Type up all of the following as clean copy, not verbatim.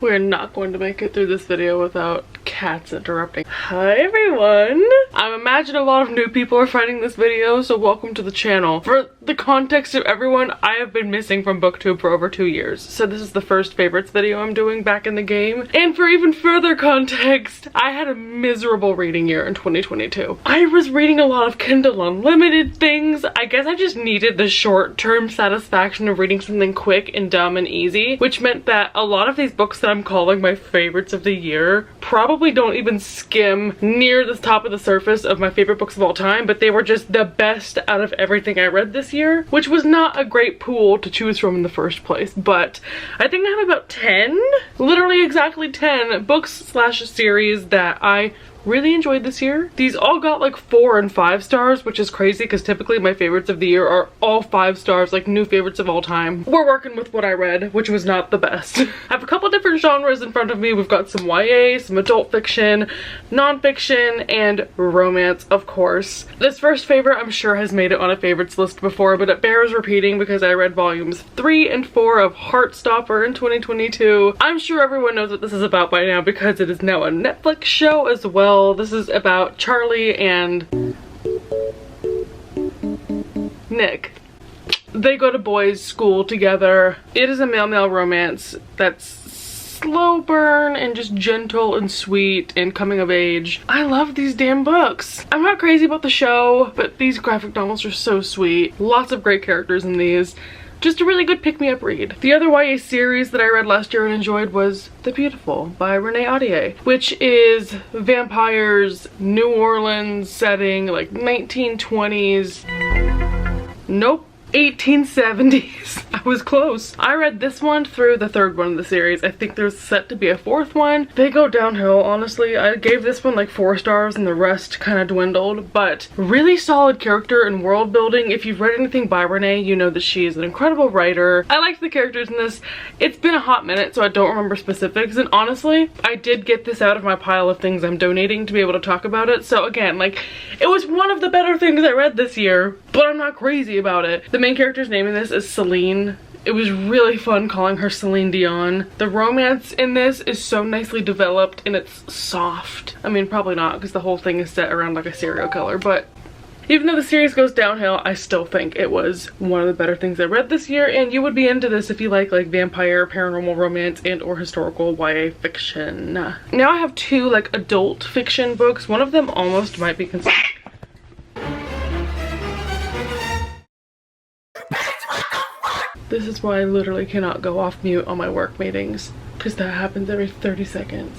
We're not going to make it through this video without cats interrupting. Hi everyone! I imagine a lot of new people are finding this video, so welcome to the channel. For the context of everyone, I have been missing from BookTube for over 2 years, so this is the first favorites video I'm doing back in the game. And for even further context, I had a miserable reading year in 2022. I was reading a lot of Kindle Unlimited things. I guess I just needed the short-term satisfaction of reading something quick and dumb and easy, which meant that a lot of these books that I'm calling my favorites of the year probably don't even skim near the top of the surface of my favorite books of all time, but they were just the best out of everything I read this year, which was not a great pool to choose from in the first place. But I think I have about 10, literally exactly 10 books slash series that I really enjoyed this year. These all got like 4 and 5 stars, which is crazy because typically my favorites of the year are all 5 stars, like new favorites of all time. We're working with what I read, which was not the best. I have a couple different genres in front of me. We've got some YA, some adult fiction, non-fiction, and romance, of course. This first favorite I'm sure has made it on a favorites list before, but it bears repeating because I read volumes 3 and 4 of Heartstopper in 2022. I'm sure everyone knows what this is about by now because it is now a Netflix show as well. This is about Charlie and Nick. They go to boys' school together. It is a male-male romance that's slow burn and just gentle and sweet and coming of age. I love these damn books. I'm not crazy about the show, but these graphic novels are so sweet. Lots of great characters in these. Just a really good pick-me-up read. The other YA series that I read last year and enjoyed was The Beautiful by Renee Ahdieh, which is vampires, New Orleans setting, like 1920s. Nope. 1870s. I was close. I read this one through the third one of the series. I think there's set to be a fourth one. They go downhill, honestly. I gave this one like 4 stars and the rest kind of dwindled, but really solid character and world building. If you've read anything by Renee, you know that she is an incredible writer. I liked the characters in this. It's been a hot minute, so I don't remember specifics, and honestly, I did get this out of my pile of things I'm donating to be able to talk about it. So again, like, it was one of the better things I read this year, but I'm not crazy about it. The main character's name in this is Celine. It was really fun calling her Celine Dion. The romance in this is so nicely developed and it's soft. I mean, probably not because the whole thing is set around like a serial killer, but even though the series goes downhill, I still think it was one of the better things I read this year, and you would be into this if you like vampire, paranormal romance, and or historical YA fiction. Now I have 2 like adult fiction books. One of them almost might be considered This is why I literally cannot go off mute on my work meetings, because that happens every 30 seconds.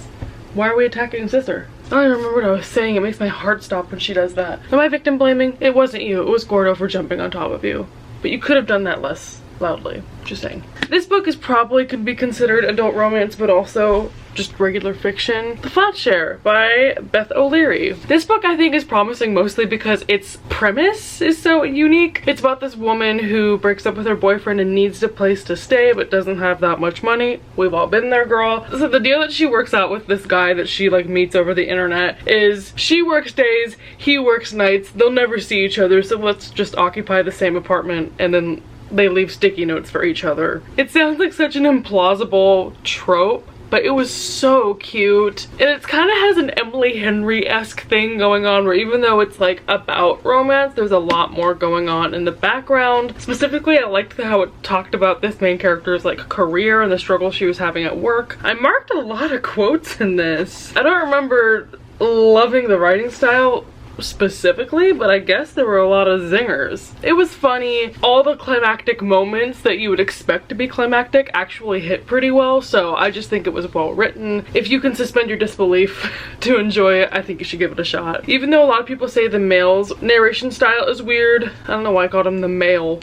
Why are we attacking sister? I don't even remember what I was saying. It makes my heart stop when she does that. Am I victim blaming? It wasn't you. It was Gordo for jumping on top of you. But you could have done that less loudly. Just saying. This book is probably could be considered adult romance, but also just regular fiction. The Flat Share by Beth O'Leary. This book I think is promising mostly because its premise is so unique. It's about this woman who breaks up with her boyfriend and needs a place to stay but doesn't have that much money. We've all been there, girl. So the deal that she works out with this guy that she like meets over the internet is she works days, he works nights, they'll never see each other, so let's just occupy the same apartment, and then they leave sticky notes for each other. It sounds like such an implausible trope, but it was so cute. And it kind of has an Emily Henry-esque thing going on where even though it's like about romance, there's a lot more going on in the background. Specifically, I liked how it talked about this main character's like career and the struggle she was having at work. I marked a lot of quotes in this. I don't remember loving the writing style specifically, but I guess there were a lot of zingers. It was funny. All the climactic moments that you would expect to be climactic actually hit pretty well, so I just think it was well written. If you can suspend your disbelief to enjoy it, I think you should give it a shot. Even though a lot of people say the male's narration style is weird, I don't know why I called him the male.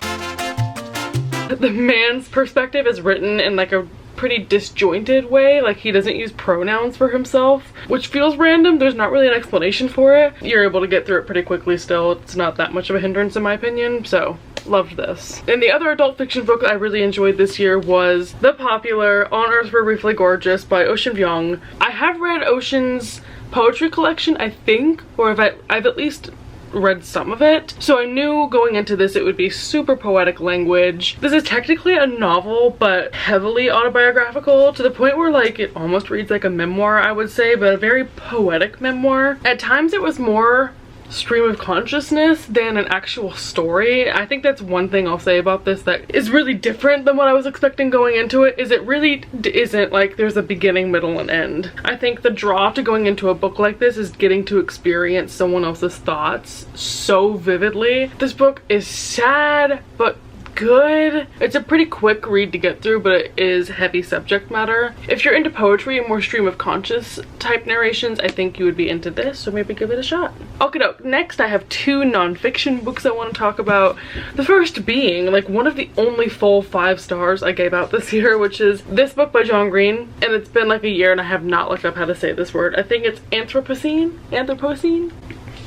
The man's perspective is written in like a pretty disjointed way, like he doesn't use pronouns for himself, which feels random. There's not really an explanation for it. You're able to get through it pretty quickly still. It's not that much of a hindrance in my opinion, so loved this. And the other adult fiction book I really enjoyed this year was the popular On Earth We're Briefly Gorgeous by Ocean Vuong. I have read Ocean's poetry collection, I think, or I've at least read some of it. So I knew going into this it would be super poetic language. This is technically a novel, but heavily autobiographical, to the point where like it almost reads like a memoir, I would say, but a very poetic memoir. At times it was more stream of consciousness than an actual story. I think that's one thing I'll say about this that is really different than what I was expecting going into it, is it really isn't like there's a beginning, middle, and end. I think the draw to going into a book like this is getting to experience someone else's thoughts so vividly. This book is sad, but good. It's a pretty quick read to get through, but it is heavy subject matter. If you're into poetry and more stream of conscious type narrations, I think you would be into this, so maybe give it a shot. Okay, next I have 2 nonfiction books I want to talk about. The first being like one of the only full 5 stars I gave out this year, which is this book by John Green, and it's been like a year and I have not looked up how to say this word. I think it's Anthropocene? Anthropocene?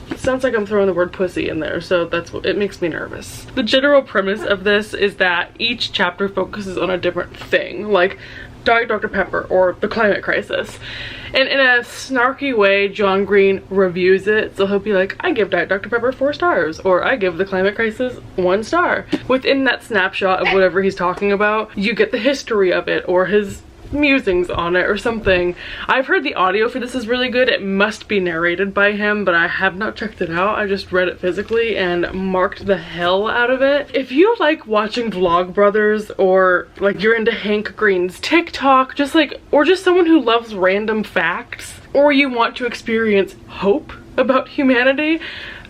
It sounds like I'm throwing the word pussy in there, so that's what it makes me nervous. The general premise of this is that each chapter focuses on a different thing, like Diet Dr. Pepper or the climate crisis. And in a snarky way, John Green reviews it, so he'll be like, I give Diet Dr. Pepper 4 stars, or I give the climate crisis 1 star. Within that snapshot of whatever he's talking about, you get the history of it, or his musings on it or something. I've heard the audio for this is really good. It must be narrated by him, but I have not checked it out. I just read it physically and marked the hell out of it. If you like watching Vlogbrothers, or like you're into Hank Green's TikTok, or just someone who loves random facts, or you want to experience hope about humanity,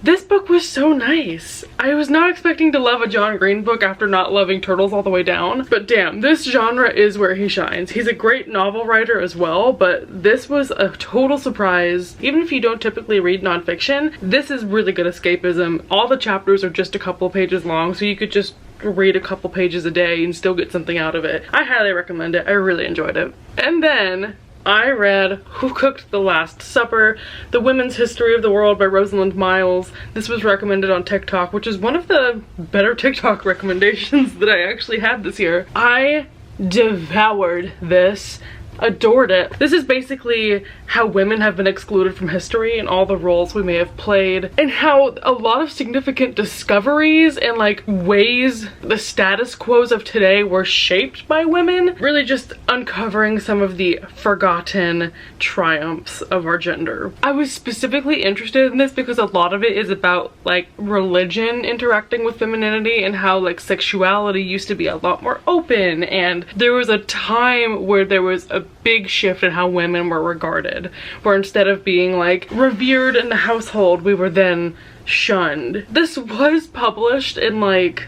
this book was so nice. I was not expecting to love a John Green book after not loving Turtles All the Way Down, but damn, this genre is where he shines. He's a great novel writer as well, but this was a total surprise. Even if you don't typically read nonfiction, this is really good escapism. All the chapters are just a couple pages long, so you could just read a couple pages a day and still get something out of it. I highly recommend it. I really enjoyed it. And then I read Who Cooked the Last Supper? The Women's History of the World by Rosalind Miles. This was recommended on TikTok, which is one of the better TikTok recommendations that I actually had this year. I devoured this. Adored it. This is basically how women have been excluded from history and all the roles we may have played, and how a lot of significant discoveries and like ways the status quos of today were shaped by women, really just uncovering some of the forgotten triumphs of our gender. I was specifically interested in this because a lot of it is about like religion interacting with femininity, and how like sexuality used to be a lot more open, and there was a time where there was a big shift in how women were regarded, where instead of being like revered in the household, we were then shunned. This was published in like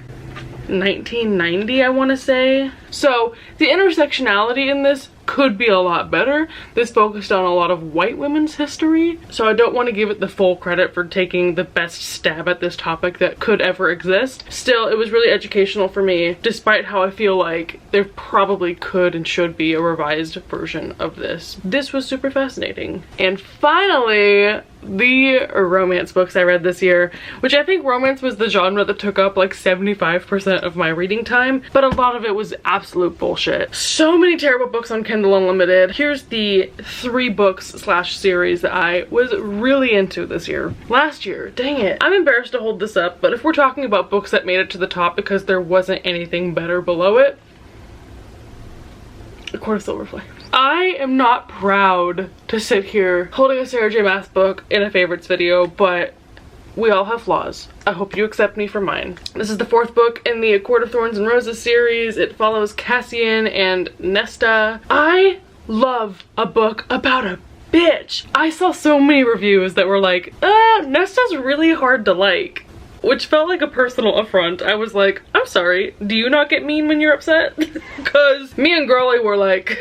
1990, I want to say. So the intersectionality in this could be a lot better. This focused on a lot of white women's history, so I don't want to give it the full credit for taking the best stab at this topic that could ever exist. Still, it was really educational for me, despite how I feel like there probably could and should be a revised version of this. This was super fascinating. And finally, the romance books I read this year, which I think romance was the genre that took up like 75% of my reading time, but a lot of it was absolute bullshit. So many terrible books on Kindle Unlimited. Here's the 3 books slash series that I was really into this year. Last year, dang it. I'm embarrassed to hold this up, but if we're talking about books that made it to the top because there wasn't anything better below it, A Court of Silver Flames. I am not proud to sit here holding a Sarah J Maas book in a favorites video, but we all have flaws. I hope you accept me for mine. This is the 4th book in the A Court of Thorns and Roses series. It follows Cassian and Nesta. I love a book about a bitch. I saw so many reviews that were like, Nesta's really hard to like, which felt like a personal affront. I was like, I'm sorry, do you not get mean when you're upset? Because me and Girly were like,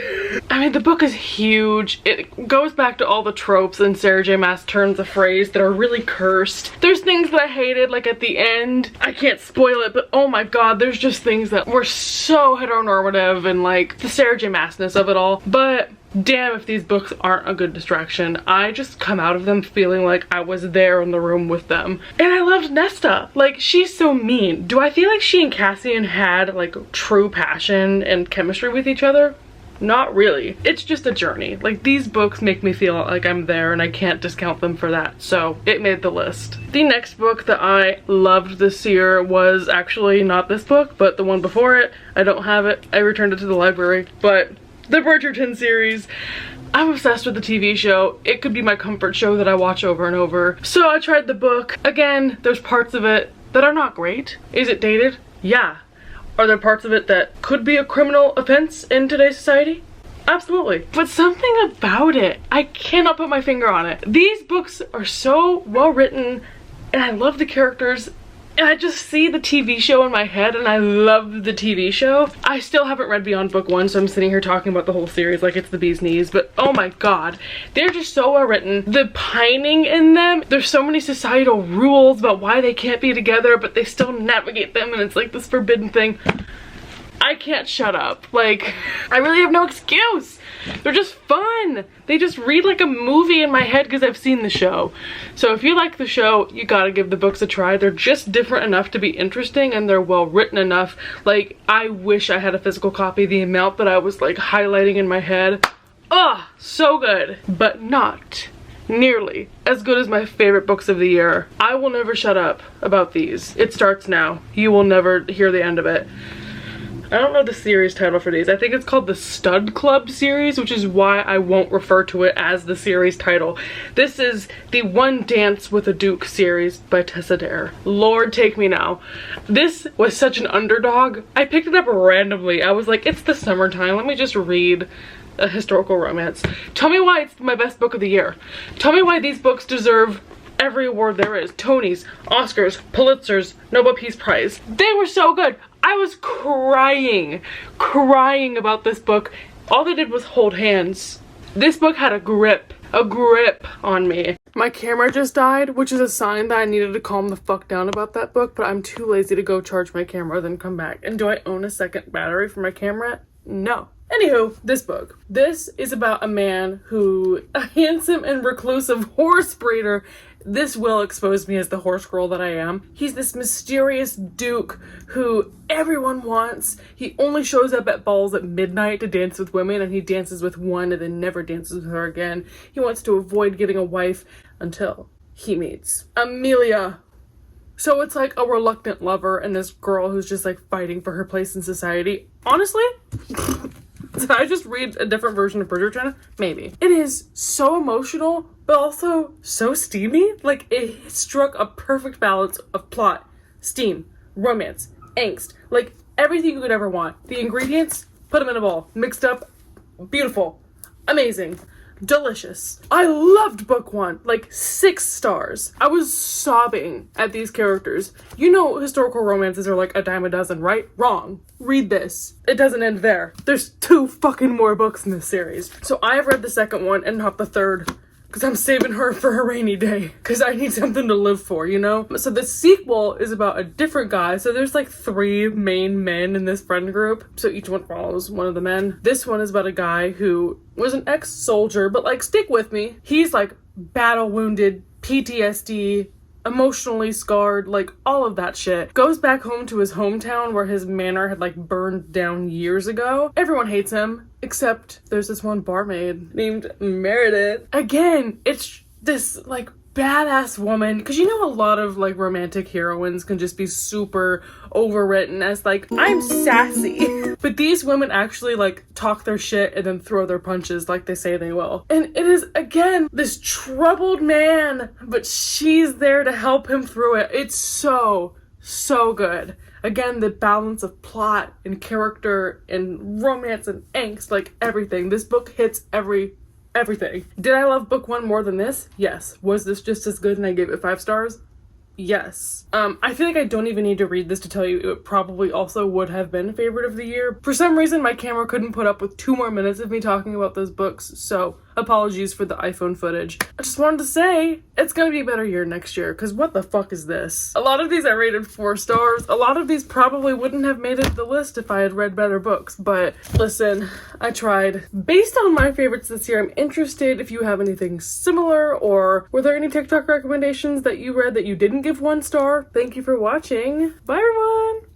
I mean, the book is huge. It goes back to all the tropes and Sarah J Maas turns of phrase that are really cursed. There's things that I hated, like at the end. I can't spoil it, but oh my god, there's just things that were so heteronormative and like the Sarah J Maasness of it all. But damn if these books aren't a good distraction. I just come out of them feeling like I was there in the room with them. And I loved Nesta. Like, she's so mean. Do I feel like she and Cassian had like true passion and chemistry with each other? Not really. It's just a journey. Like, these books make me feel like I'm there and I can't discount them for that. So it made the list. The next book that I loved this year was actually not this book, but the one before it. I don't have it. I returned it to the library. But the Bridgerton series. I'm obsessed with the TV show. It could be my comfort show that I watch over and over. So I tried the book. Again, there's parts of it that are not great. Is it dated? Yeah. Are there parts of it that could be a criminal offense in today's society? Absolutely. But something about it, I cannot put my finger on it. These books are so well written and I love the characters. And I just see the TV show in my head and I love the TV show. I still haven't read beyond book 1, so I'm sitting here talking about the whole series like it's the bee's knees, but oh my god, they're just so well written. The pining in them, there's so many societal rules about why they can't be together, but they still navigate them and it's like this forbidden thing. I can't shut up. Like, I really have no excuse. They're just fun. They just read like a movie in my head because I've seen the show. So if you like the show, you gotta give the books a try. They're just different enough to be interesting and they're well written enough. Like, I wish I had a physical copy. The amount that I was like highlighting in my head. Oh, so good. But not nearly as good as my favorite books of the year. I will never shut up about these. It starts now. You will never hear the end of it. I don't know the series title for these. I think it's called the Stud Club series, which is why I won't refer to it as the series title. This is the One Dance with a Duke series by Tessa Dare. Lord take me now. This was such an underdog. I picked it up randomly. I was like, it's the summertime. Let me just read a historical romance. Tell me why it's my best book of the year. Tell me why these books deserve every award there is. Tonys, Oscars, Pulitzers, Nobel Peace Prize. They were so good. I was crying about this book. All they did was hold hands. This book had a grip on me. My camera just died, which is a sign that I needed to calm the fuck down about that book, but I'm too lazy to go charge my camera then come back. And do I own a second battery for my camera? No. Anywho, this book. This is about a man who, a handsome and reclusive horse breeder. This will expose me as the horse girl that I am. He's this mysterious duke who everyone wants. He only shows up at balls at midnight to dance with women, and he dances with one and then never dances with her again. He wants to avoid getting a wife until he meets Amelia. So it's like a reluctant lover and this girl who's just like fighting for her place in society. Honestly, did I just read a different version of Bridgerton? Maybe. It is so emotional, but also so steamy. Like, it struck a perfect balance of plot, steam, romance, angst. Like, everything you could ever want. The ingredients, put them in a bowl. Mixed up, beautiful, amazing, delicious. I loved book 1, like 6 stars. I was sobbing at these characters. You know historical romances are like a dime a dozen, right? Wrong. Read this. It doesn't end there. There's 2 fucking more books in this series. So I have read the second one and not the third, because I'm saving her for a rainy day, because I need something to live for, you know? So the sequel is about a different guy. So there's like 3 main men in this friend group, so each one follows one of the men. This one is about a guy who was an ex-soldier, but like, stick with me. He's like battle wounded, PTSD, emotionally scarred, like all of that shit. Goes back home to his hometown where his manor had like burned down years ago. Everyone hates him, except there's this one barmaid named Meredith. Again, it's this like badass woman, because you know a lot of like romantic heroines can just be super overwritten as like, I'm sassy. But these women actually like talk their shit and then throw their punches like they say they will. And it is, again, this troubled man, but she's there to help him through it. It's so good. Again, the balance of plot and character and romance and angst, like everything. This book hits everything. Did I love book 1 more than this? Yes. Was this just as good and I gave it 5 stars? Yes. I feel like I don't even need to read this to tell you it probably also would have been favorite of the year. For some reason, my camera couldn't put up with 2 more minutes of me talking about those books, so apologies for the iPhone footage. I just wanted to say, it's gonna be a better year next year, because what the fuck is this? A lot of these I rated 4 stars. A lot of these probably wouldn't have made it to the list if I had read better books, but listen, I tried. Based on my favorites this year, I'm interested if you have anything similar, or were there any TikTok recommendations that you read that you didn't give 1 star? Thank you for watching. Bye everyone!